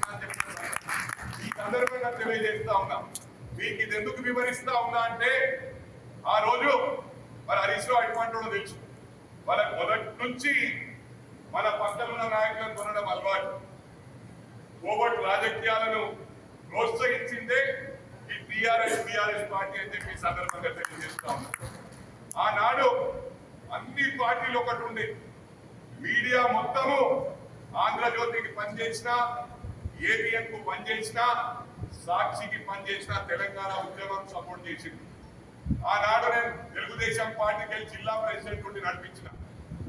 అని చెప్పారు. ఈ సందర్భంగా తెలియజేస్తా ఉన్నా. మీకు ఇది ఎందుకు వివరిస్తా ఉన్నా అంటే ఆ రోజు మరి హరీష్ రావు ఎటువంటి తెలుసు. వాళ్ళకి మొదటి నుంచి మన పక్కన ఉన్న నాయకులను కొనడం అలవాటు. కోవట్ రాజకీయాలను ప్రోత్సహించిందే ఈ టీఆర్ఎస్ పార్టీ అని చెప్పి సందర్భంగా తెలియజేస్తా ఉన్నాం. ఆనాడు అన్ని పార్టీలు ఒకటి ఉండే, మీడియా మొత్తము ఆంధ్రజ్యోతికి పనిచేసిన, ఏబిఎన్ కు పనిచేసిన, సాక్షికి పనిచేసిన తెలంగాణ ఉద్యమం సపోర్ట్ చేసింది. ఆనాడు నేను తెలుగుదేశం పార్టీకి వెళ్ళి జిల్లా ప్రెసిడెంట్ ఉండి నడిపించిన.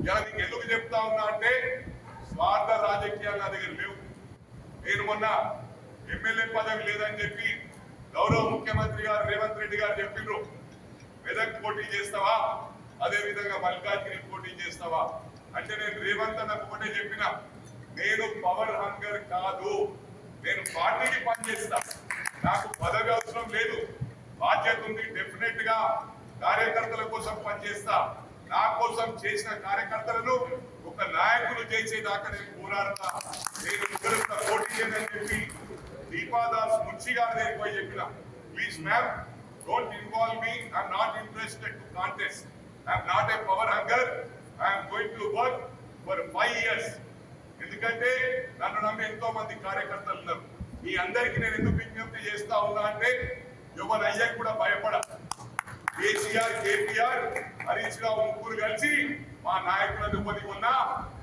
ఇలా నీకు ఎందుకు చెప్తా ఉన్నా అంటే స్వార్థ రాజకీయాలు నా దగ్గర లేవు. నేను మొన్న ఎమ్మెల్యే పదవి లేదని చెప్పి గౌరవ ముఖ్యమంత్రి గారు రేవంత్ రెడ్డి గారు చెప్పిండ్రు, మెదక్ పోటీ చేస్తావా, అదే విధంగా మల్కాజ్గిరి పోటీ చేస్తావా అంటే నేను రేవంత్ అన్నకు ఒకటే చెప్పిన, నేను పవర్ హంగర్ కాదు, నేను పార్టీకి పనిచేస్తా, నాకు పదవి అవసరం లేదు, బాధ్యత ఉంది, డెఫినెట్ గా కార్యకర్తల కోసం పనిచేస్తా, నా కోసం చేసిన కార్యకర్తలను ఒక నాయకులు చేసేదాకా నేను పోరాడతా, నేను ముగ్గురు పోటీ చేయని చెప్పి దీపాదాస్ మున్షి గారి దగ్గరికి పోయి చెప్పిన, please ma'am don't involve me, I'm not interested to contest, I'm not a power hunger, I'm going to work for 5 years. ఎందుకంటే నన్ను నమ్మి ఎంతో మంది కార్యకర్తలు ఉన్నారు. మీ అందరికీ నేను ఎందుకు విజ్ఞప్తి చేస్తా ఉన్నా అంటే యువన అయ్యకు కూడా భయపడ, కేసీఆర్ కేటీఆర్ హరీష్ రావు ముగ్గురు కలిసి మా నాయకులను పొంది ఉన్నా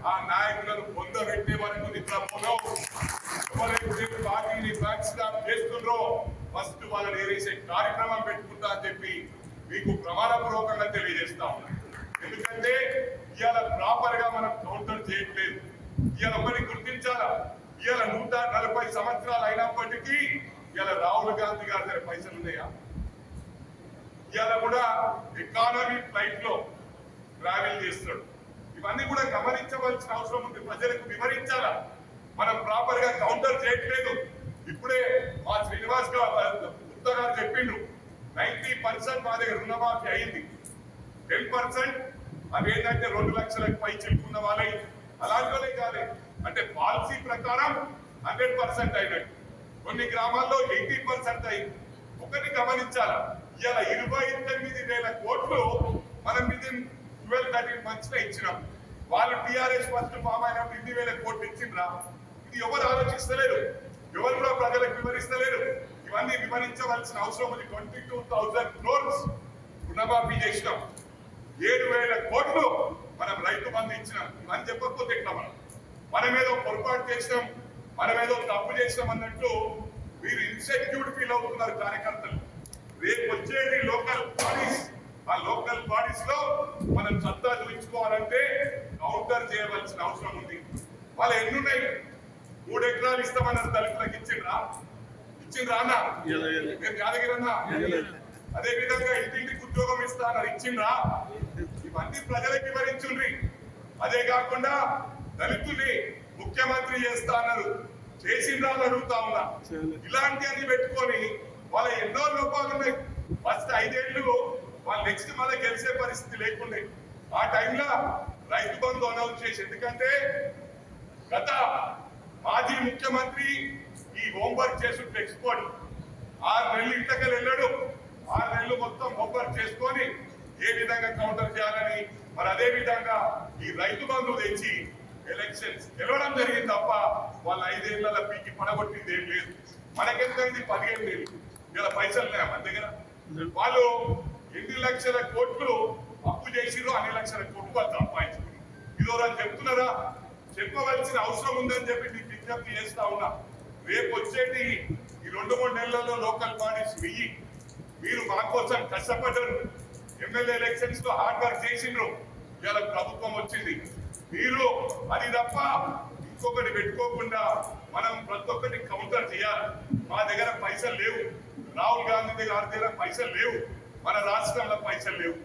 ఆ నాయకులను పొందబెట్టే వరకు నిద్రపోలో ఎవరైతే పార్టీని బ్యాక్ స్టాప్ చేస్తుండ్రో ఫస్ట్ వాళ్ళని ఏరేసే కార్యక్రమం పెట్టుకుంటా అని చెప్పి మీకు ప్రమాణపూర్వకంగా తెలియజేస్తా ఉన్నా. ఎందుకంటే ఇవాళ ప్రాపర్ గా మనం కౌంటర్ చేయట్లేదు. ఇవాళ ఒకటి గుర్తించాలా, ఇవాళ 140 సంవత్సరాలు అయినప్పటికీ ఇవాళ రాహుల్ గాంధీ గారి దగ్గర పైసలు ఉన్నాయా? ఇవాళ కూడా ఎకానమీ ఫ్లైట్ లో ట్రావెల్ చేస్తాడు. ఇవన్నీ కూడా గమనించవలసిన అవసరం ఉంది, ప్రజలకు వివరించాలా. మనం ప్రాపర్ గా కౌంటర్ చేయట్లేదు. ఇప్పుడే మా శ్రీనివాస్ గుప్తా గారు చెప్పిండ్రు 90% మా దగ్గర రుణమాఫీ అయింది, 10% అవి ఏంటంటే 2 లక్షలకు పై చెప్పుకున్న వాళ్ళై అలాంటి కాదు. అంటే పాలసీ ప్రకారం 100% అయినట్టు, కొన్ని గ్రామాల్లో 80% అయింది. ఒకటి గమనించాలా, ఇలా 29,000 కోట్లు మనం విదిన్ 12-13 months లో ఇచ్చినాం. వాళ్ళు టీఆర్ఎస్ ఫస్ట్ ఫామ్ అయినప్పుడు 2,000 కోట్లు ఇచ్చిండ్రా? ఇది ఎవరు ఆలోచిస్తలేరు, ఎవరు కూడా ప్రజలకు వివరిస్తలేరు. ఇవన్నీ వివరించవలసిన అవసరం ఉంది. 22,000 crores రుణమాఫీ చేసినాం, 7,000 కోట్లు మనం రైతు బంధు ఇచ్చినాం. ఇవన్నీ చెప్పకపోతే ఎట్లా? మనమేదో పొరపాటు చేసినాం, మనమేదో తప్పు చేసినాం అన్నట్టు మీరు ఇన్సెక్యూర్ ఫీల్ అవుతున్నారు కార్యకర్తలు. రేపు వచ్చేది లోకల్ బాడీస్, ఆ లోకల్ బాడీస్ లో మనం సత్తా చూపించుకోవాలంటే కౌంటర్ చేయవలసిన అవసరం ఉంది. వాళ్ళు ఎన్నున్నాయి? 3 ఎకరాలు ఇస్తామన్నారు, దళితులకు ఇచ్చిండ్రా అన్న? మేము యాదగిరి అన్నా. అదే విధంగా ఇంటింటికి ఉద్యోగం ఇస్తా అన్నారు, ఇచ్చిండ్రా? ఇవన్నీ ప్రజలకు వివరించుండ్రి. అదే కాకుండా దళితుల్ని ముఖ్యమంత్రి చేస్తా అన్నారు, చేసిండ్రా అని అడుగుతా ఉన్నా. ఇలాంటి అన్ని పెట్టుకొని వాళ్ళ ఎన్నో లోపాలు ఉన్నాయి. ఫస్ట్ 5 ఏళ్ళు వాళ్ళు నెక్స్ట్ మళ్ళీ గెలిచే పరిస్థితి లేకుండే. ఆ టైంలో రైతు బంధు అనౌన్స్ చేసి, ఎందుకంటే గత మాజీ ముఖ్యమంత్రి ఈ హోంవర్క్ చేసుకుంటే ఎక్స్పోర్ట్ 6 నెలలు ఇంతకలు వెళ్ళాడు. 6 నెలలు మొత్తం హోంవర్క్ చేసుకొని ఏ విధంగా కౌంటర్ చేయాలని, మరి అదే విధంగా ఈ రైతు బంధు తెచ్చి ఎలక్షన్స్ గెలవడం జరిగింది తప్ప వాళ్ళ 5 ఏళ్ల పీకి పడగొట్టింది ఏం లేదు. మనకెంతైంది? 15 ఏళ్ళు. ఇలా పైసలు లేవు మన దగ్గర. వాళ్ళు ఎన్ని లక్షల కోట్లు అప్పు చేసిరో అన్ని లక్షల కోట్లు వాళ్ళు సంపాదించుకున్నారు. ఇదో చెప్తున్నారా? చెప్పవలసిన అవసరం ఉందని చెప్పి మీకు విజ్ఞప్తి చేస్తా ఉన్నా. రేపు వచ్చేది ఈ 2-3 నెలల్లో లోకల్ బాడీస్ వెయ్యి. మీరు మా కోసం కష్టపడ్డారు, ఎమ్మెల్యే ఎలక్షన్స్ లో హార్డ్ వర్క్ చేసిండ్రు. ఇవాళ ప్రభుత్వం వచ్చింది, మీరు అది తప్ప ఇంకొకటి పెట్టుకోకుండా మనం ప్రతి ఒక్కటి కౌంటర్ చేయాలి. మా దగ్గర పైసలు లేవు, రాహుల్ గాంధీ గారి దగ్గర పైసలు లేవు, మన రాష్ట్రంలో పైసలు లేవు.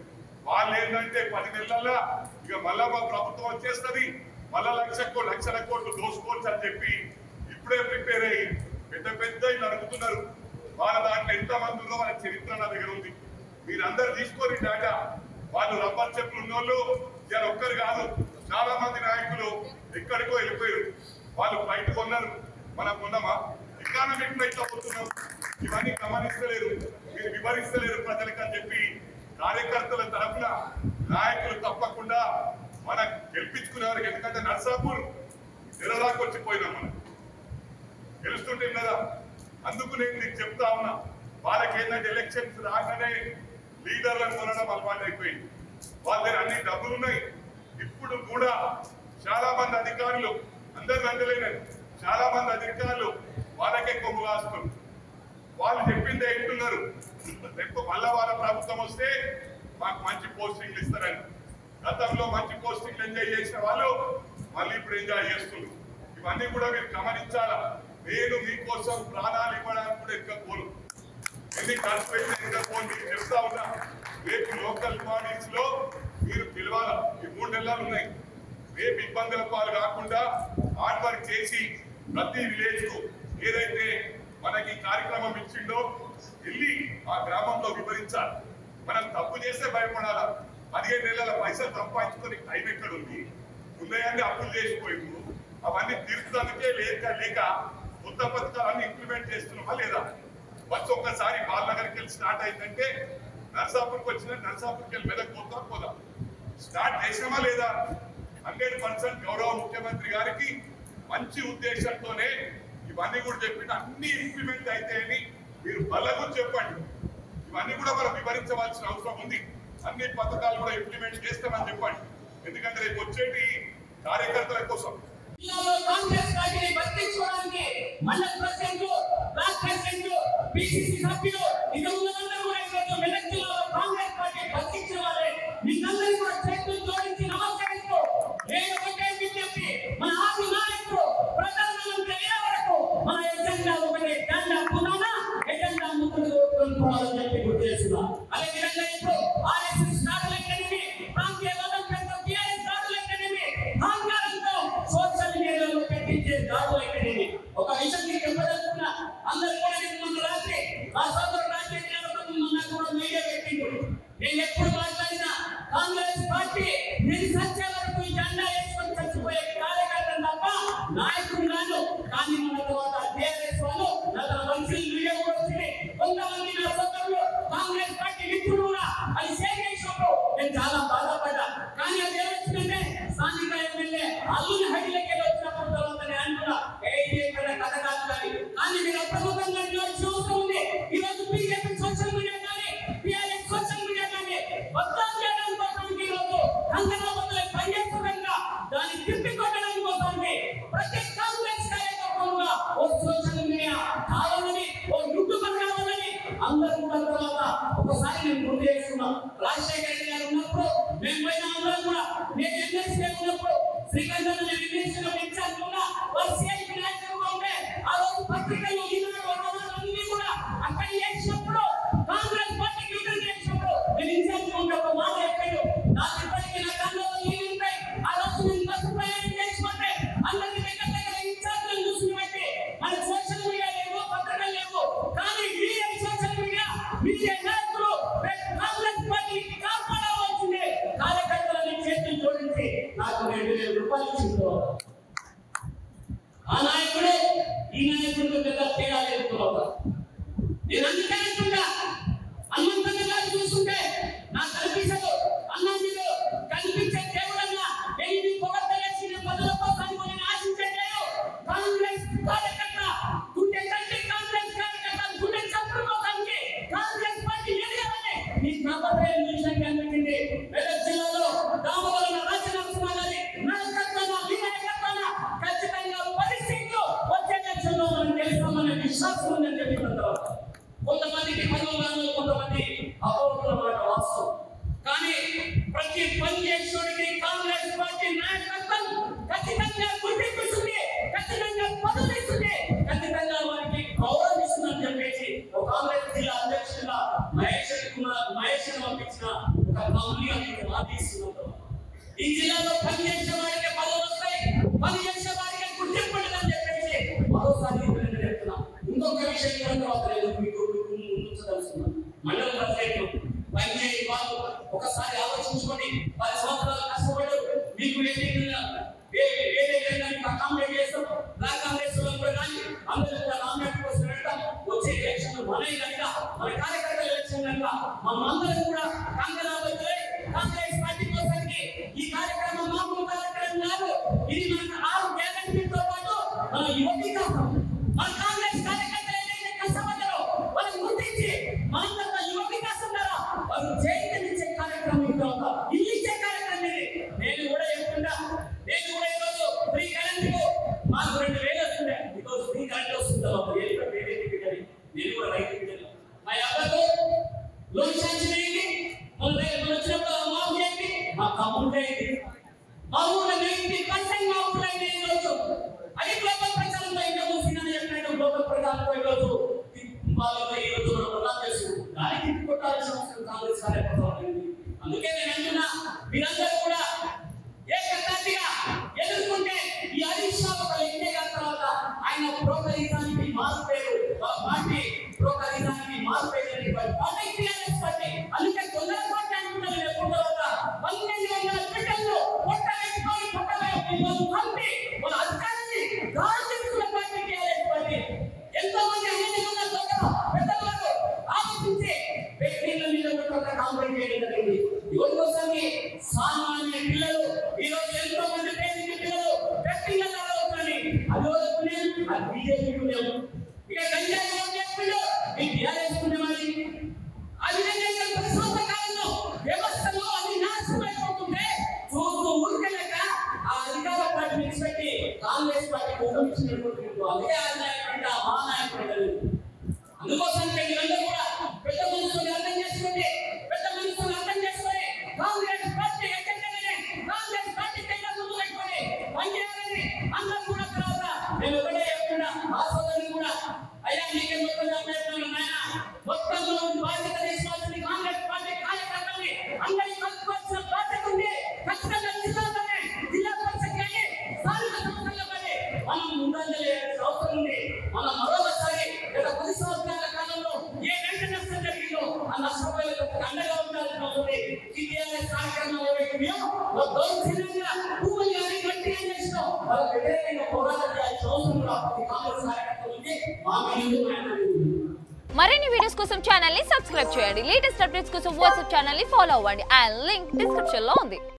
వాళ్ళు ఏంటంటే 10 నెలల్లో ఇక మళ్ళా మా ప్రభుత్వం వచ్చేస్తుంది, మళ్ళా లక్షల కోట్లు దోసుకోవచ్చు అని చెప్పి ఇప్పుడే ప్రిపేర్ అయ్యి పెద్ద నడుపుతున్నారు. వాళ్ళ దాంట్లో ఎంత మంది ఉందో వాళ్ళ చరిత్ర నా దగ్గర ఉంది. మీరందరూ తీసుకొని డేటా. వాళ్ళు రబ్బర్ చెప్పులు ఉన్నోళ్ళు ఇలా ఒక్కరు కాదు, చాలా మంది నాయకులు ఎక్కడికో వెళ్ళిపోయారు. వాళ్ళు బయట కొన్నారు, మనం ఉన్నామా? ఎకానమిక్ లో ఇట్లా పోతున్నాం. ఇవన్నీ గమనిస్తలేరు, మీరు వివరిస్తలేరు ప్రజలకు అని చెప్పి కార్యకర్తల తరఫున నాయకులు తప్పకుండా మనం గెలిపించుకునేవారు. ఎందుకంటే నర్సాపూర్ తెరదాకా వచ్చిపోయినాం, మనం గెలుస్తుంటే కదా. అందుకు నేను నీకు చెప్తా ఉన్నా, వాళ్ళకి ఏంటంటే ఎలక్షన్స్ రాగానే లీడర్లను కొనడం అలవాటు అయిపోయింది. వాళ్ళ దగ్గర అన్ని డబ్బులు ఉన్నాయి. ఇప్పుడు కూడా చాలా మంది అధికారులు, అందరు అందలేని చాలా మంది అధికారులు వాళ్ళకే కొమ్ము కాస్తున్నారు. వాళ్ళు చెప్పిందే వింటున్నారు. రేపు మళ్ళా వాళ్ళ ప్రభుత్వం వస్తే మాకు మంచి పోస్టింగ్లు ఇస్తారని. గతంలో మంచి పోస్టింగ్లు ఎంజాయ్ చేసిన వాళ్ళు మళ్ళీ ఇప్పుడు ఎంజాయ్ చేస్తున్నారు. ఇవన్నీ కూడా మీరు గమనించాలా. నేను మీకోసం ప్రాణాలు ఇవ్వడానికి కూడా ఎక్కకపోను, ఎన్ని ఖర్చు పెట్టి ఎక్కకపోను. మీకు చెప్తా ఉన్నా, రేపు లోకల్ బాడీస్ లో మీరు పిలవాలా. ఈ 3 నెలలు ఉన్నాయి. రేపు ఇబ్బందుల పాలు కాకుండా హార్డ్ వర్క్ చేసి ప్రతి విలేజ్ కు ఏదైతే మనకి కార్యక్రమం ఇచ్చిండో వెళ్ళి ఆ గ్రామంలో వివరించాలి. మనం తప్పు చేస్తే భయపడాలా. 15 నెలల పైసలు సంపాదించుకొని టైం ఎక్కడుంది? ఉన్నాయన్నీ అప్పులు చేసిపోయింది. అవన్నీ తీర్చడానికే లేక కొత్త పథకాలన్నీ ఇంప్లిమెంట్ చేస్తున్నామా లేదా? బస్ ఒక్కసారి బాలనగర్కి వెళ్ళి స్టార్ట్ అయిందంటే నర్సాపూర్కి వచ్చిన నర్సాపూర్కి వెళ్ళి మెదక్ పోదా స్టార్ట్ చేసామా లేదా? 100% గౌరవ ముఖ్యమంత్రి గారికి మంచి ఉద్దేశంతోనే ఇవన్నీ కూడా చెప్పిన అన్ని ఇంప్లిమెంట్ అయితాయని మీరు బలకు చెప్పండి. ఇవన్నీ కూడా మనం వివరించవలసిన అవసరం ఉంది. అన్ని పథకాలు కూడా ఇంప్లిమెంట్ చేస్తామని చెప్పండి. ఎందుకంటే రేపు వచ్చేటి కార్యకర్తల కోసం కాంగ్రెస్ పార్టీని బతికించుకోవడానికి మండల ప్రెసిడెంట్, బ్లాక్ ప్రెసిడెంట్, పిసిసి సభ్యులు ఇద్దరు కూడా మెదక్ జిల్లాలో కాంగ్రెస్ పార్టీ బతికించిన వాళ్ళే. మీకందరికీ కూడా చేతులు జోడించి నమస్కరిస్తూ నేను ఒకటే విజ్ఞప్తి, మన ఆది నాయకుడు ప్రధానమంత్రి అయ్యే వరకు మన ఎజెండా ఒకటే, జెండా పునాన ఎజెండా ముందుకు కొనుక్కోవాలని చెప్పి గుర్తు చేస్తున్నాం. అదే విధంగా ఇప్పుడు ఆర్ఎస్ఎస్ దాడులు ఎక్కడివి, ప్రాంతీయ గవర్నమెంట్ టీఆర్ఎస్ దాడులు ఎక్కడివి, అహంకారంతో సోషల్ మీడియాలో పెట్టించే దాడులు ఎక్కడివి. ఒక విషయం మీకు చెప్పదలుచుకున్నా, అందరూ కూడా మొన్న రాత్రి ఆ సోదరు రాజకీయాల మొన్న కూడా మీడియా పెట్టిండు. నేను ఎప్పుడు మాట్లాడినా కాంగ్రెస్ పార్టీ నేను సత్య వరకు జెండా వేసుకొని చచ్చిపోయే కార్యకర్తలు తప్ప నాయకుడు కాదు. కానీ మన తర్వాత టీఆర్ఎస్ వాళ్ళు నలుగురు మనుషులు వీడియో కూడా వచ్చింది. కొంతమంది నా సోదరులు కాంగ్రెస్ పార్టీ మిత్రులు కూడా అది షేర్ చేసినప్పుడు నేను చాలా బాధపడ్డా. కానీ అది ఏమొచ్చిందంటే స్థానిక ఎమ్మెల్యే అల్లుని హైలకి వచ్చినప్పుడు తర్వాత నేను కూడా కథ కాదు కానీ మీరు అప్రమత్తంగా అవసరం ఉంది. ఈ రోజు బీజేపీ సోషల్ మీడియా కానీ టీఆర్ఎస్ సోషల్ మీడియా కానీ మొత్తం చేయడం కోసం ఈ రోజు కంకణబద్దులై పనిచేస్తుండగా దాన్ని తిప్పికొట్టడానికి కోసం ప్రతి కాంగ్రెస్ కార్యక్రమంగా ఓ సోషల్ మీడియా కావాలని, ఓ యూట్యూబర్ కావాలని అందరూ కూడా తర్వాత ఒకసారి నేను గుర్తు చేస్తున్నాం. రాజశేఖర రెడ్డి గారు ఉన్నప్పుడు మేము పోయిన అందరం కూడా, నేను ఎమ్మెల్సీ ఉన్నప్పుడు శ్రీకాంత్ ఇచ్చాను వర్షాలు నాయకులుగా ఉంటే ఆ రోజు పత్రికల్లో అన్ని కూడా అక్కడ చేసినప్పుడు కాంగ్రెస్ పార్టీకి యుద్ధం చేసినప్పుడు నేను ఇన్ఛార్జ్ ఉంటే ఒక మాట చెప్పాడు. నాకు ఇప్పటికీ నా కళ్ళలో నీళ్ళు ఉంటాయి. ఆ రోజు నేను బస్సు ప్రయాణం చేసుకుంటే అందరి దగ్గర ఇన్ఛార్జ్లను చూసుకుని పెట్టి మన సోషల్ మీడియా లేవు, పత్రికలు లేవు. కానీ ఈ సోషల్ మీడియా నాయకులు కాంగ్రెస్ పార్టీకి కాపాడవలసిందే. కార్యకర్తలని చేతులు జోడించి నాకు 2,000 రూపాయలు ఇచ్చింది. ఆ నాయకుడు ఈ నాయకుడితో పెద్ద తేడా లేదు. నేను అందుకంటున్నా, హనుమంతన్న గారు చూస్తుంటే నాకు కనిపించదు. అన్న మీరు కనిపించే దేవుడన్నా నేను పొగడ్తలేసిన పదల కోసం నేను ఆశించట్లేదు. కాంగ్రెస్ కార్యకర్త గుండె తల్లి, కాంగ్రెస్ కార్యకర్త గుండె చప్పుడు కోసానికి కాంగ్రెస్ పార్టీ ఎదగాలని మీ ప్రభుత్వం విషయం కనిపించింది. మెదక్ జిల్లాలో రామవరం రాజనరసింహ గారి నాయకత్వాన ఖచ్చితంగా పరిస్థితులు వచ్చే లక్షల్లో మనం తెలుస్తామనే విశ్వాసం ఉందని చెప్పిన కొంతమందికి పనులు, కొంతమంది అపోహల మాట వాస్తవం. కానీ ప్రతి పని చేసేవాడికి కాంగ్రెస్ పార్టీ నాయకత్వం ఖచ్చితంగా గుర్తింపుస్తుంది, ఖచ్చితంగా పదవులు ఇస్తుంది, ఖచ్చితంగా వారికి గౌరవిస్తుందని చెప్పేసి ఒక కాంగ్రెస్ జిల్లా అధ్యక్షుడిగా మహేష్ పంపించిన ఒక కమిటీ ఆదేశిస్తున్నారు. ఈ జిల్లాలో పనిచేసే వారికి పదవులు వస్తాయి, పనిచేసే వారికి గుర్తింపు ఉంటుందని చెప్పేసి మరోసారి చెప్తున్నాం. ఇంకొక విషయం మీకు ఉంచదలుచుకున్నాం. మండల ప్రెసిడెంట్ పనిచేయ వాళ్ళు ఒకసారి ఆలోచించుకొని 10 సంవత్సరాలు కష్టపడ్డారు. మీకు అకామిడేట్ చేస్తాం. బ్లాక్ కాంగ్రెస్ కూడా కానీ అందరూ కూడా నామినేషన్ కోసం వెళ్తాం. వచ్చే ఎలక్షన్ మనమే కనుక మన కార్యకర్తల ఎలక్షన్ కనుక మనందరం కూడా కాంగ్రెస్ పార్టీ కోసానికి ఈ కార్యక్రమం మామూలు కార్యక్రమం కాదు. ఇది మన 6 గ్యారెంటీలతో పాటు మన యువ వికాసం, మన కాంగ్రెస్ కార్యకర్తలు ఏదైతే కష్టపడ్డారో వాళ్ళని గుర్తించి మనంతా యువ వికాసం ద్వారా వాళ్ళు చైతన్యించే కార్యక్రమం ఇల్లు ఇచ్చే కార్యక్రమం ఇది. నేను కూడా చెప్తుంటా, నేను కూడా ఈరోజు ఫ్రీ కరెంట్ మాకు 2000 వస్తుండే, ఈరోజు ఫ్రీ కరెంట్ వస్తుందా నేను కూడా రైతు బిడ్డని. మా అబ్బకు లోన్ శాంక్షన్ అయింది, మన వచ్చినప్పుడు మాకు చేయండి, మా కమ్ముడు చేయండి. మా ఊళ్ళో 90% మా ఊళ్ళో అయితే ఈరోజు అది గ్లోబల్ ప్రచారంలో ఇంకా చూసిందని చెప్పినట్టు గ్లోబల్ ప్రచారంలో ఈరోజు వాళ్ళతో ఈరోజు మనం ప్రధాన చేసుకుంటాం. దానికి కొట్టాల్సిన అవసరం కాంగ్రెస్ కార్యకర్తలు. అందుకే నేను అంటున్నా, మీరందరూ కూడా ఏకతాటిగా ఎదుర్కొంటే ఈ హరీష్ రావు ఒక ఎన్నికల తర్వాత ఆయన ప్రోకరిజానికి మార్పేరు, పార్టీ ప్రోకరిజానికి మార్పేరు పార్టీ టీఆర్ఎస్ పార్టీ. అందుకే తొందర పార్టీ అంటున్నారు. ఎప్పుడు తర్వాత 1200 బిడ్డలు పొట్ట పెట్టుకొని పొట్టలో పంపి వాళ్ళ అధికారాన్ని దాడి చేసుకున్న పార్టీ టీఆర్ఎస్ పార్టీ. ఎంతో మంది అన్నిటికన్నా పెద్దవాళ్ళు ఆలోచించి వ్యక్తుల మీద కాంప్రమైజ్ చేయడం జరిగింది. ఎవరి కోసానికి సామాన్య పిల్లలు ఈరోజు ఎంతో మంది పేదింటి పిల్లలు వ్యక్తిగత అవుతుంది. అది వదులుకునే అది బీజేపీ పుణ్యం. ఇక గంజాయి చేస్తుండో ఈ టీఆర్ఎస్ పుణ్యమని అది ప్రస్తుత కాలంలో వ్యవస్థలో అది నాశనం అయిపోతుంటే చూస్తూ ఊరికెళ్ళక ఆ అధికార పార్టీ విడిచిపెట్టి కాంగ్రెస్ పార్టీకి ఉపయోగించినటువంటి అదే నాయకుడు ఆ మహానాయకుడు. అందుకోసం మీరందరూ కూడా పెద్ద మనుషులు అర్థం చేసుకుంటే కాంగ్రెస్ పార్టీ ఎక్కడనే కాంగ్రెస్ పార్టీ ముందు పెట్టుకొని పనిచేయాలని అందరూ కూడా తర్వాత నేను ఒకటే చెప్తున్నా, ఆ సోదరులు కూడా అయ్యా నీకే మొత్తం మొత్తం బాధ్యత తీసుకోవాల్సింది కాంగ్రెస్ పార్టీ కార్యకర్తల్ని అందరినీ కలుపుకోవాల్సిన బాధ్యత ఉంది. ఖచ్చితంగా జిల్లా పరిషత్ కానీ స్థానిక సంస్థల్లో కానీ మనం ముందంజలేయాల్సిన అవసరం ఉంది. మనం మరొకసారి గత 10 సంవత్సరాల కాలంలో ఏ ఎంత నష్టం జరిగిందో ఆ నష్టపోయేందుకు అండగా ఉండాల్సిన అవసరం ఉంది. టీఆర్ఎస్ కార్యక్రమాలు ఏవైతున్నాయో దౌర్జన్యంగా భూములు కానీ గట్టిగా చేసినాం వాళ్ళకి వ్యతిరేకంగా పోరాటం చేయాల్సిన అవసరం కూడా కాంగ్రెస్ కార్యకర్తలు ఉంది. మా మరిన్ని వీడియోస్ కోసం ఛానల్ ని సబ్స్క్రైబ్ చేయండి. లేటెస్ట్ అప్డేట్స్ కోసం వాట్సాప్ ఛానల్ ని ఫాలో అవ్వండి. ఆ లింక్ డిస్క్రిప్షన్ లో ఉంది.